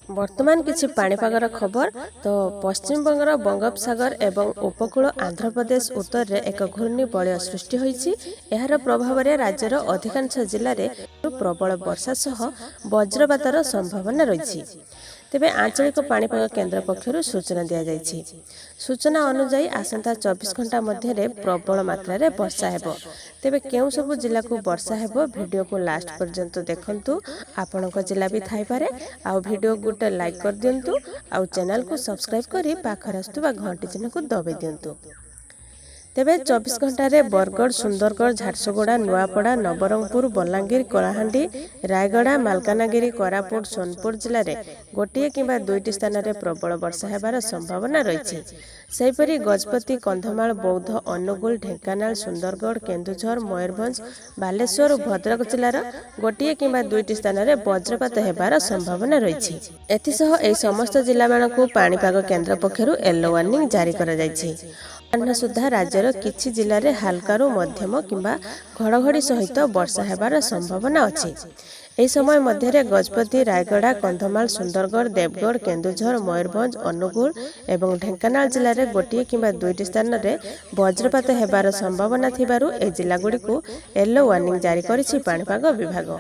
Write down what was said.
वर्तमान किछि पाणीपागर खबर। तो पश्चिम बंगर बंगोपसागर एवं उपकूल आंध्र प्रदेश उत्तर रे एक घूर्णी बलय सृष्टि होईछि। एहार प्रभाव रे राज्यर अधिकांश जिल्ला रे प्रबल वर्षा सह वज्रपातर संभावना रही। तेबे आंचलिक पाणीपाग केन्द्र पक्षरु सूचना दिया जायछि। सूचना अनुसार आसंता 24 घंटा मध्य प्रबल मात्रा वर्षा हेबो। तेबे केउ सब जिला को वर्षा हेबो वीडियो को लास्ट पर्यंत देखंतु। आपनक जिला भी थाई पारे। आ वीडियो गुटे लाइक कर दियंतु। आ चैनल को सब्सक्राइब करी पाखर आस्तुबा घंटी चिन्ह को दबे दियंतु। तेबे 24 घंटा रे बरगढ़, सुंदरगढ़, झारसुगुड़ा, नुआपड़ा, नवरंगपुर, बलांगीर, कलाहांडी, रायगड़ा, मालकानगिरी, कोरापुट, सोनपुर जिले रे गोटिए किंबा दुईटी स्थान रे प्रबल वर्षा हेबार संभावना रही। सेहीपरि गजपति, कंधमाल, बौद्ध, अनुगुल, ढेंकानाल, सुंदरगढ़, केन्दुझर, मयूरभंज, बालेश्वर, भद्रक जिलार गोटिए किंबा दुईटी स्थान रे वज्रपात हेबार संभावना रही। एथिसह एही समस्त जिला मानकु पाणीपाग केन्द्र पक्षरु येलो वार्निंग जारी करा जायछि। अन्य सुधा राज्यर किछि जिले में हल्कारु मध्यम किंबा घड़घड़ी सहित वर्षा हेबार संभावना अछि। एही समय मध्य गजपति, रायगड़ा, कंधमाल, सुंदरगढ़, देवगढ़, केन्दुझर, मयूरभंज, अनुगुल एवं ढेंकानाल जिले में गोटिए किंबा दुईटी स्थान में वज्रपात हेबार संभावना थिबारु ए जिलागुड़िकु येलो वार्निंग जारी करिछि पाणीपाग विभाग।